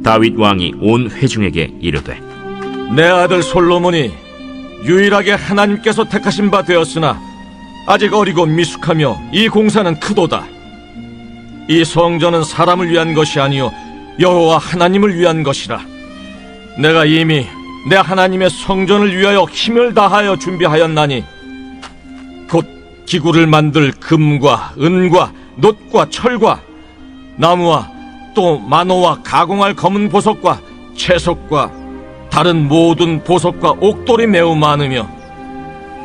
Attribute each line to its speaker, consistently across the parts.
Speaker 1: 다윗 왕이 온 회중에게 이르되,
Speaker 2: 내 아들 솔로몬이 유일하게 하나님께서 택하신 바 되었으나 아직 어리고 미숙하며 이 공사는 크도다. 이 성전은 사람을 위한 것이 아니요 여호와 하나님을 위한 것이라. 내가 이미 내 하나님의 성전을 위하여 힘을 다하여 준비하였나니 곧 기구를 만들 금과 은과 놋과 철과 나무와 또 만호와 가공할 검은 보석과 채석과 다른 모든 보석과 옥돌이 매우 많으며,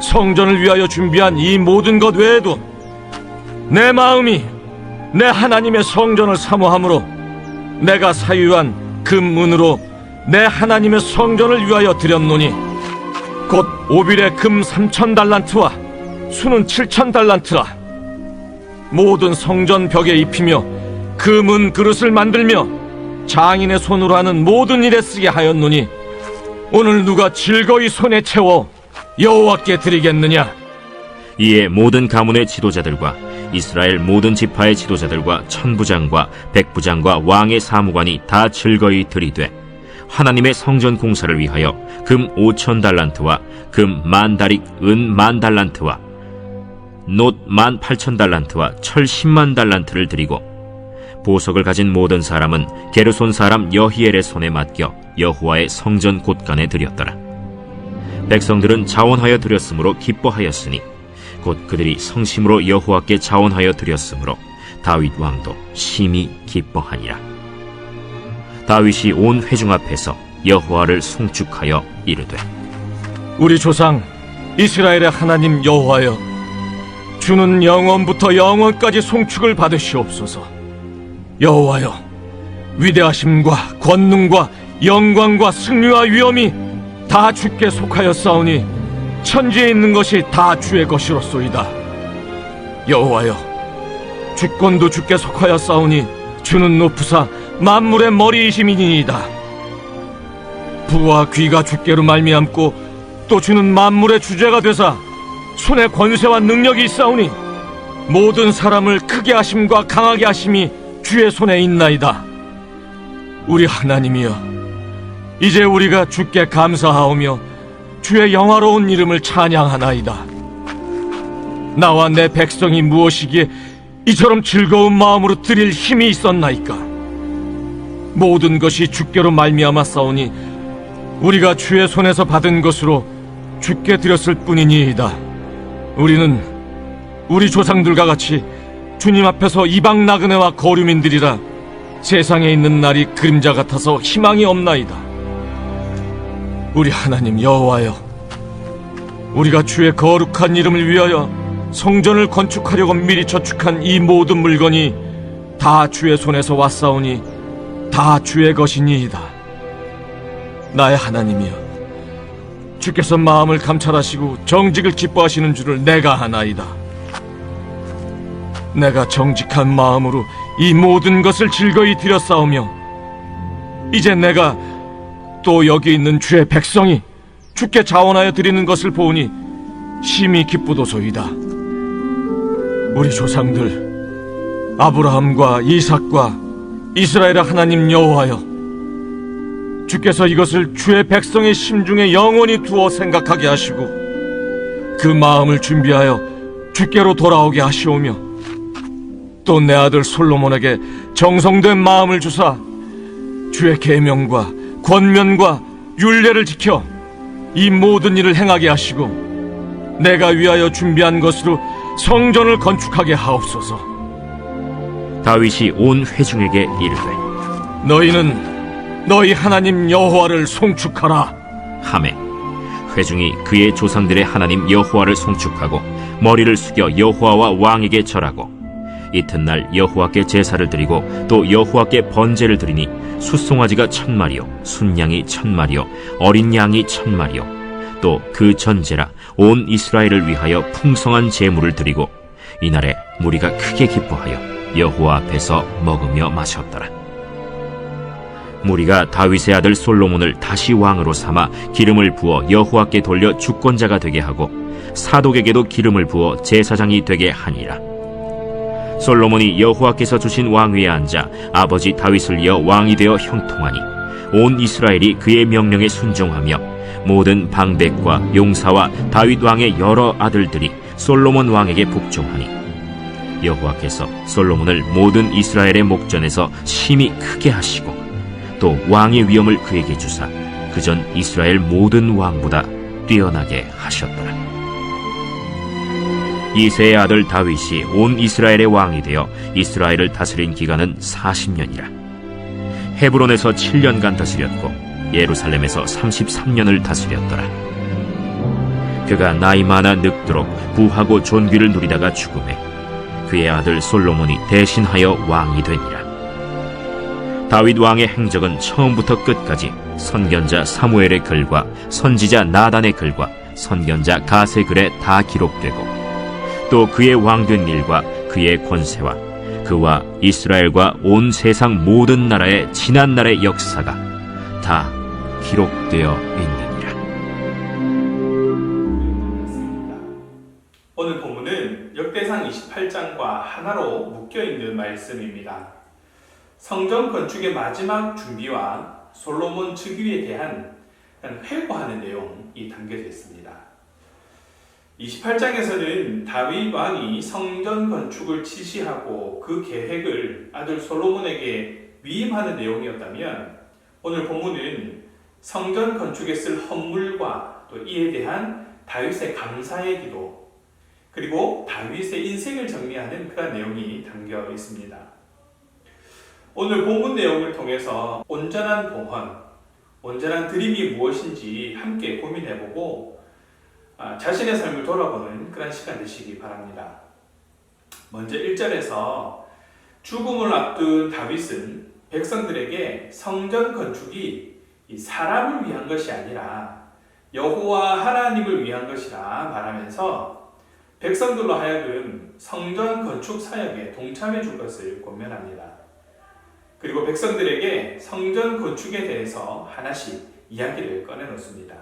Speaker 2: 성전을 위하여 준비한 이 모든 것 외에도 내 마음이 내 하나님의 성전을 사모하므로 내가 사유한 금은으로 내 하나님의 성전을 위하여 드렸노니 곧 오빌의 금 3,000달란트와 수는 7,000달란트라. 모든 성전 벽에 입히며 금은 그릇을 만들며 장인의 손으로 하는 모든 일에 쓰게 하였노니 오늘 누가 즐거이 손에 채워 여호와께 드리겠느냐?
Speaker 1: 이에 모든 가문의 지도자들과 이스라엘 모든 지파의 지도자들과 천부장과 백부장과 왕의 사무관이 다 즐거이 들이되 하나님의 성전 공사를 위하여 금 5,000달란트와 금 10,000다릭 은 10,000달란트와 놋 18,000달란트와 철 100,000달란트를 드리고, 보석을 가진 모든 사람은 게르손 사람 여히엘의 손에 맡겨 여호와의 성전 곳간에 드렸더라. 백성들은 자원하여 드렸으므로 기뻐하였으니 곧 그들이 성심으로 여호와께 자원하여 드렸으므로 다윗 왕도 심히 기뻐하니라. 다윗이 온 회중 앞에서 여호와를 송축하여 이르되,
Speaker 2: 우리 조상 이스라엘의 하나님 여호와여, 주는 영원부터 영원까지 송축을 받으시옵소서. 여호와여, 위대하심과 권능과 영광과 승리와 위엄이 다 주께 속하였사오니 천지에 있는 것이 다 주의 것이로소이다. 여호와여, 주권도 주께 속하였사오니 주는 높으사 만물의 머리이심이니이다. 부와 귀가 주께로 말미암고 또 주는 만물의 주제가 되사 손에 권세와 능력이 있사오니 모든 사람을 크게 하심과 강하게 하심이 주의 손에 있나이다. 우리 하나님이여, 이제 우리가 주께 감사하오며 주의 영화로운 이름을 찬양하나이다. 나와 내 백성이 무엇이기에 이처럼 즐거운 마음으로 드릴 힘이 있었나이까? 모든 것이 주께로 말미암아 싸우니 우리가 주의 손에서 받은 것으로 주께 드렸을 뿐이니이다. 우리는 우리 조상들과 같이 주님 앞에서 이방 나그네와 거류민들이라 세상에 있는 날이 그림자 같아서 희망이 없나이다. 우리 하나님 여호와여, 우리가 주의 거룩한 이름을 위하여 성전을 건축하려고 미리 저축한 이 모든 물건이 다 주의 손에서 왔사오니 다 주의 것이니이다. 나의 하나님이여, 주께서 마음을 감찰하시고 정직을 기뻐하시는 줄을 내가 아나이다. 내가 정직한 마음으로 이 모든 것을 즐거이 드렸사오며 이제 내가 또 여기 있는 주의 백성이 주께 자원하여 드리는 것을 보니 심히 기쁘도소이다. 우리 조상들 아브라함과 이삭과 이스라엘의 하나님 여호와여, 주께서 이것을 주의 백성의 심중에 영원히 두어 생각하게 하시고 그 마음을 준비하여 주께로 돌아오게 하시오며 또 내 아들 솔로몬에게 정성된 마음을 주사 주의 계명과 권면과 율례를 지켜 이 모든 일을 행하게 하시고 내가 위하여 준비한 것으로 성전을 건축하게 하옵소서.
Speaker 1: 다윗이 온 회중에게 이르되,
Speaker 2: 너희는 너희 하나님 여호와를 송축하라
Speaker 1: 하매 회중이 그의 조상들의 하나님 여호와를 송축하고 머리를 숙여 여호와와 왕에게 절하고 이튿날 여호와께 제사를 드리고 또 여호와께 번제를 드리니 숫송아지가 1,000마리요 순양이 1,000마리요 어린 양이 1,000마리요 또 그 전제라 온 이스라엘을 위하여 풍성한 제물을 드리고 이날에 무리가 크게 기뻐하여 여호와 앞에서 먹으며 마셨더라. 무리가 다윗의 아들 솔로몬을 다시 왕으로 삼아 기름을 부어 여호와께 돌려 주권자가 되게 하고 사독에게도 기름을 부어 제사장이 되게 하니라. 솔로몬이 여호와께서 주신 왕위에 앉아 아버지 다윗을 이어 왕이 되어 형통하니 온 이스라엘이 그의 명령에 순종하며 모든 방백과 용사와 다윗 왕의 여러 아들들이 솔로몬 왕에게 복종하니 여호와께서 솔로몬을 모든 이스라엘의 목전에서 심히 크게 하시고 또 왕의 위엄을 그에게 주사 그전 이스라엘 모든 왕보다 뛰어나게 하셨더라. 이새의 아들 다윗이 온 이스라엘의 왕이 되어 이스라엘을 다스린 기간은 40년이라. 헤브론에서 7년간 다스렸고 예루살렘에서 33년을 다스렸더라. 그가 나이 많아 늙도록 부하고 존귀를 누리다가 죽음에 그의 아들 솔로몬이 대신하여 왕이 되니라. 다윗 왕의 행적은 처음부터 끝까지 선견자 사무엘의 글과 선지자 나단의 글과 선견자 갓의 글에 다 기록되고 또 그의 왕된 일과 그의 권세와 그와 이스라엘과 온 세상 모든 나라의 지난 날의 역사가 다 기록되어 있느니라.
Speaker 3: 오늘 본문은 역대상 28장과 하나로 묶여있는 말씀입니다. 성전 건축의 마지막 준비와 솔로몬 즉위에 대한 회고하는 내용이 담겨져 있습니다. 28장에서는 다윗 왕이 성전 건축을 지시하고 그 계획을 아들 솔로몬에게 위임하는 내용이었다면 오늘 본문은 성전 건축에 쓸 헌물과 또 이에 대한 다윗의 감사의 기도 그리고 다윗의 인생을 정리하는 그런 내용이 담겨 있습니다. 오늘 본문 내용을 통해서 온전한 봉헌, 온전한 드림이 무엇인지 함께 고민해보고 자신의 삶을 돌아보는 그런 시간 되시기 바랍니다. 먼저 1절에서 죽음을 앞둔 다윗은 백성들에게 성전 건축이 사람을 위한 것이 아니라 여호와 하나님을 위한 것이라 말하면서 백성들로 하여금 성전 건축 사역에 동참해 줄 것을 권면합니다. 그리고 백성들에게 성전 건축에 대해서 하나씩 이야기를 꺼내놓습니다.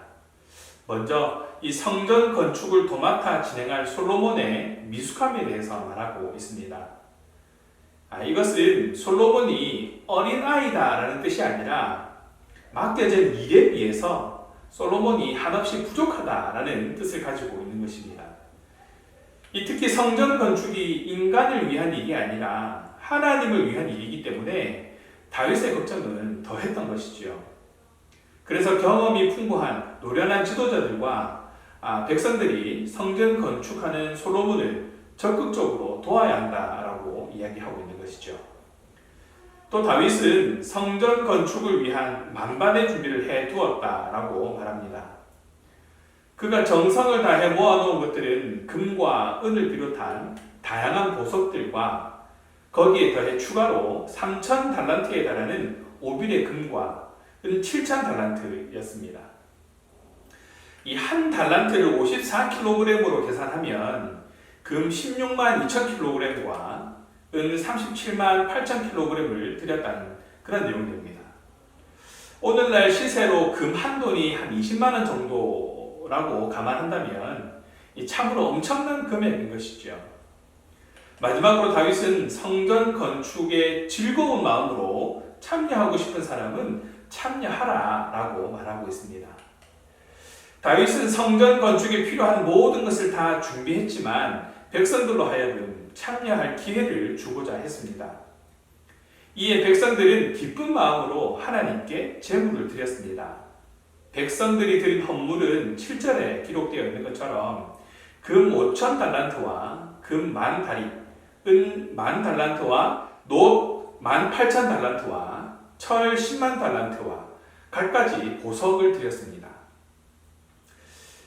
Speaker 3: 먼저 이 성전 건축을 도맡아 진행할 솔로몬의 미숙함에 대해서 말하고 있습니다. 이것은 솔로몬이 어린아이다라는 뜻이 아니라 맡겨진 일에 비해서 솔로몬이 한없이 부족하다라는 뜻을 가지고 있는 것입니다. 특히 성전 건축이 인간을 위한 일이 아니라 하나님을 위한 일이기 때문에 다윗의 걱정은 더했던 것이지요. 그래서 경험이 풍부한 노련한 지도자들과 백성들이 성전 건축하는 솔로몬을 적극적으로 도와야 한다라고 이야기하고 있는 것이죠. 또 다윗은 성전 건축을 위한 만반의 준비를 해두었다라고 말합니다. 그가 정성을 다해 모아놓은 것들은 금과 은을 비롯한 다양한 보석들과 거기에 더해 추가로 3,000달란트에 달하는 오빌의 금과 은 7,000달란트였습니다. 이 한 달란트를 54kg으로 계산하면 금 16만 2,000kg과 은 37만 8,000kg을 들였다는 그런 내용입니다. 오늘날 시세로 금 한 돈이 한 20만 원 정도라고 감안한다면 참으로 엄청난 금액인 것이죠. 마지막으로 다윗은 성전 건축에 즐거운 마음으로 참여하고 싶은 사람은 참여하라 라고 말하고 있습니다. 다윗은 성전 건축에 필요한 모든 것을 다 준비했지만 백성들로 하여금 참여할 기회를 주고자 했습니다. 이에 백성들은 기쁜 마음으로 하나님께 제물을 드렸습니다. 백성들이 드린 헌물은 7절에 기록되어 있는 것처럼 금 5,000달란트와 금 10,000다리, 은 10,000달란트와 놋 18,000달란트와 철 10만 달란트와 갖가지 보석을 드렸습니다.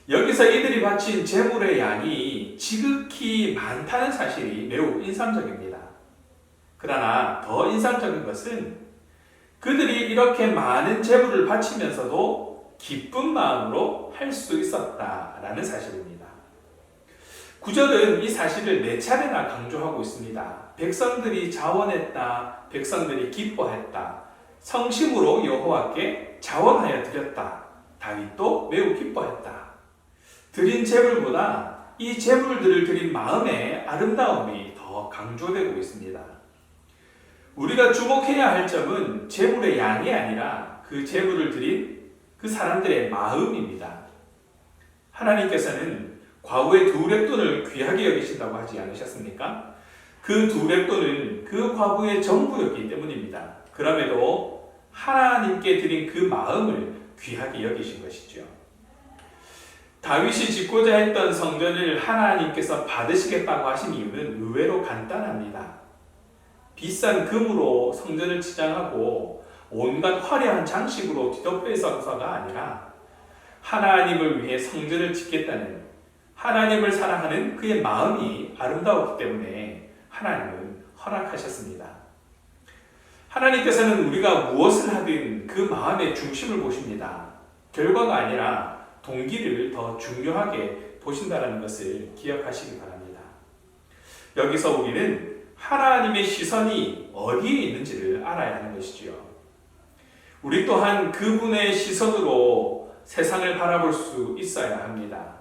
Speaker 3: 여기서 이들이 바친 제물의 양이 지극히 많다는 사실이 매우 인상적입니다. 그러나 더 인상적인 것은 그들이 이렇게 많은 제물을 바치면서도 기쁜 마음으로 할 수 있었다라는 사실입니다. 9절은 이 사실을 4차례나 강조하고 있습니다. 백성들이 자원했다, 백성들이 기뻐했다, 성심으로 여호와께 자원하여 드렸다, 다윗도 매우 기뻐했다. 드린 제물보다 이 제물들을 드린 마음의 아름다움이 더 강조되고 있습니다. 우리가 주목해야 할 점은 제물의 양이 아니라 그 그 제물을 드린 그 사람들의 마음입니다. 하나님께서는 과부의 2렙돈을 귀하게 여기신다고 하지 않으셨습니까? 그 2렙돈은 그 과부의 전부였기 때문입니다. 그럼에도 하나님께 드린 그 마음을 귀하게 여기신 것이죠. 다윗이 짓고자 했던 성전을 하나님께서 받으시겠다고 하신 이유는 의외로 간단합니다. 비싼 금으로 성전을 치장하고 온갖 화려한 장식으로 뒤덮여 있어서가 아니라 하나님을 위해 성전을 짓겠다는, 하나님을 사랑하는 그의 마음이 아름다웠기 때문에 하나님은 허락하셨습니다. 하나님께서는 우리가 무엇을 하든 그 마음의 중심을 보십니다. 결과가 아니라 동기를 더 중요하게 보신다는 것을 기억하시기 바랍니다. 여기서 우리는 하나님의 시선이 어디에 있는지를 알아야 하는 것이지요. 우리 또한 그분의 시선으로 세상을 바라볼 수 있어야 합니다.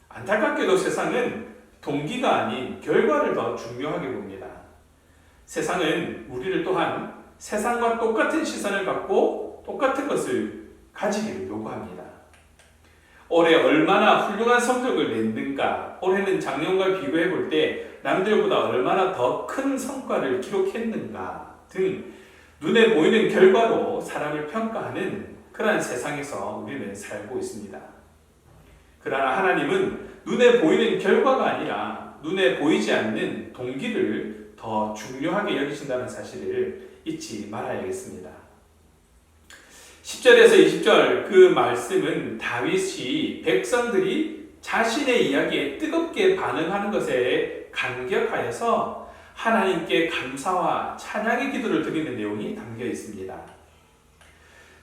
Speaker 3: 안타깝게도 세상은 동기가 아닌 결과를 더 중요하게 봅니다. 세상은 우리를 또한 세상과 똑같은 시선을 갖고 똑같은 것을 가지기를 요구합니다. 올해 얼마나 훌륭한 성적을 냈는가, 올해는 작년과 비교해 볼 때 남들보다 얼마나 더 큰 성과를 기록했는가 등 눈에 보이는 결과로 사람을 평가하는 그러한 세상에서 우리는 살고 있습니다. 그러나 하나님은 눈에 보이는 결과가 아니라 눈에 보이지 않는 동기를 더 중요하게 여기신다는 사실을 잊지 말아야겠습니다. 10절에서 20절 그 말씀은 다윗이 백성들이 자신의 이야기에 뜨겁게 반응하는 것에 감격하여서 하나님께 감사와 찬양의 기도를 드리는 내용이 담겨 있습니다.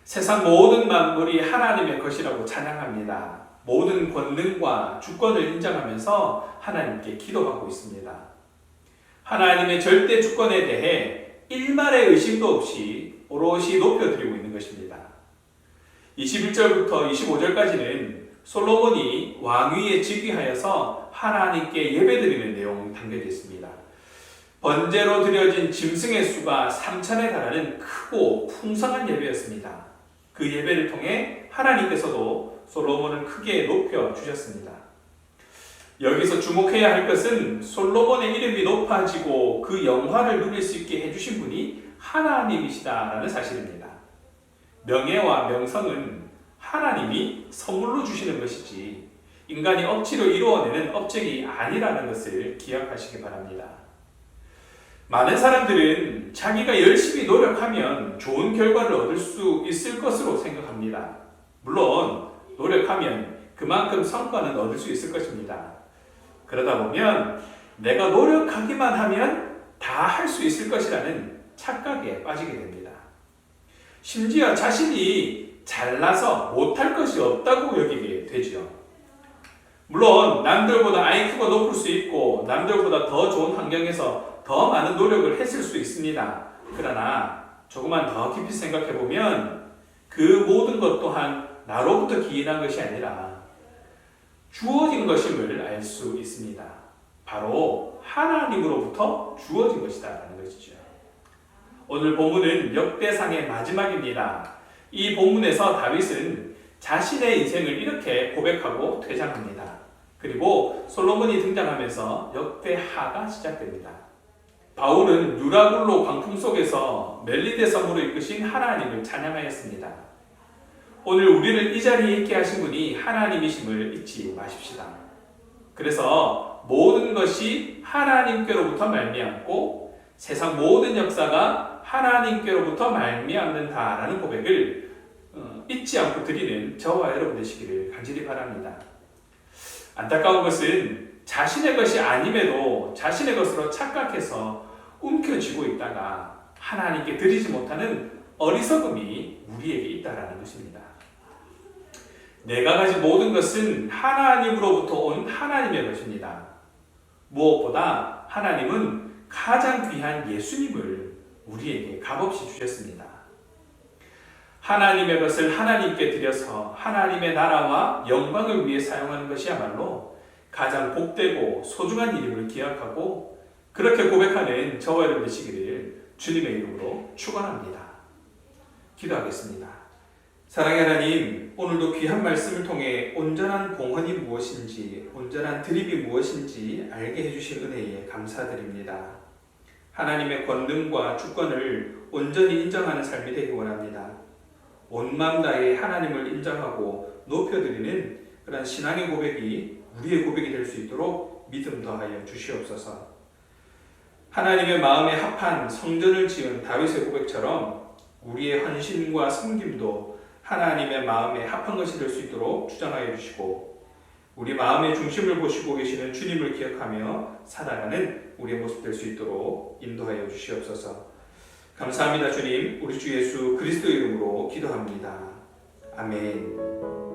Speaker 3: 세상 모든 만물이 하나님의 것이라고 찬양합니다. 모든 권능과 주권을 인정하면서 하나님께 기도하고 있습니다. 하나님의 절대 주권에 대해 일말의 의심도 없이 오롯이 높여드리고 있는 것입니다. 21절부터 25절까지는 솔로몬이 왕위에 즉위하여서 하나님께 예배드리는 내용이 담겨져 있습니다. 번제로 드려진 짐승의 수가 3,000에 달하는 크고 풍성한 예배였습니다. 그 예배를 통해 하나님께서도 솔로몬을 크게 높여 주셨습니다. 여기서 주목해야 할 것은 솔로몬의 이름이 높아지고 그 영화를 누릴 수 있게 해주신 분이 하나님이시다라는 사실입니다. 명예와 명성은 하나님이 선물로 주시는 것이지 인간이 억지로 이루어내는 업적이 아니라는 것을 기억하시기 바랍니다. 많은 사람들은 자기가 열심히 노력하면 좋은 결과를 얻을 수 있을 것으로 생각합니다. 물론 노력하면 그만큼 성과는 얻을 수 있을 것입니다. 그러다 보면 내가 노력하기만 하면 다 할 수 있을 것이라는 착각에 빠지게 됩니다. 심지어 자신이 잘나서 못할 것이 없다고 여기게 되죠. 물론 남들보다 IQ가 높을 수 있고 남들보다 더 좋은 환경에서 더 많은 노력을 했을 수 있습니다. 그러나 조금만 더 깊이 생각해 보면 그 모든 것 또한 나로부터 기인한 것이 아니라 주어진 것임을 알 수 있습니다. 바로 하나님으로부터 주어진 것이다라는 것이죠. 오늘 본문은 역대상의 마지막입니다. 이 본문에서 다윗은 자신의 인생을 이렇게 고백하고 퇴장합니다. 그리고 솔로몬이 등장하면서 역대하가 시작됩니다. 바울은 유라굴로 광풍 속에서 멜리데 성으로 이끄신 하나님을 찬양하였습니다. 오늘 우리를 이 자리에 있게 하신 분이 하나님이심을 잊지 마십시다. 그래서 모든 것이 하나님께로부터 말미암고 세상 모든 역사가 하나님께로부터 말미암는다라는 고백을 잊지 않고 드리는 저와 여러분 되시기를 간절히 바랍니다. 안타까운 것은 자신의 것이 아님에도 자신의 것으로 착각해서 움켜쥐고 있다가 하나님께 드리지 못하는 어리석음이 우리에게 있다라는 것입니다. 내가 가진 모든 것은 하나님으로부터 온 하나님의 것입니다. 무엇보다 하나님은 가장 귀한 예수님을 우리에게 값없이 주셨습니다. 하나님의 것을 하나님께 드려서 하나님의 나라와 영광을 위해 사용하는 것이야말로 가장 복되고 소중한 일임을 기억하고 그렇게 고백하는 저와 여러분 되시기를 주님의 이름으로 축원합니다. 기도하겠습니다. 사랑의 하나님, 오늘도 귀한 말씀을 통해 온전한 봉헌이 무엇인지, 온전한 드립이 무엇인지 알게 해주신 은혜에 감사드립니다. 하나님의 권능과 주권을 온전히 인정하는 삶이 되기 원합니다. 온 마음 다해 하나님을 인정하고 높여드리는 그런 신앙의 고백이 우리의 고백이 될 수 있도록 믿음 더하여 주시옵소서. 하나님의 마음에 합한 성전을 지은 다윗의 고백처럼 우리의 헌신과 섬김도 하나님의 마음에 합한 것이 될 수 있도록 주장하여 주시고, 우리 마음의 중심을 보시고 계시는 주님을 기억하며 살아가는 우리의 모습 될 수 있도록 인도하여 주시옵소서. 감사합니다. 주님, 우리 주 예수 그리스도 이름으로 기도합니다. 아멘.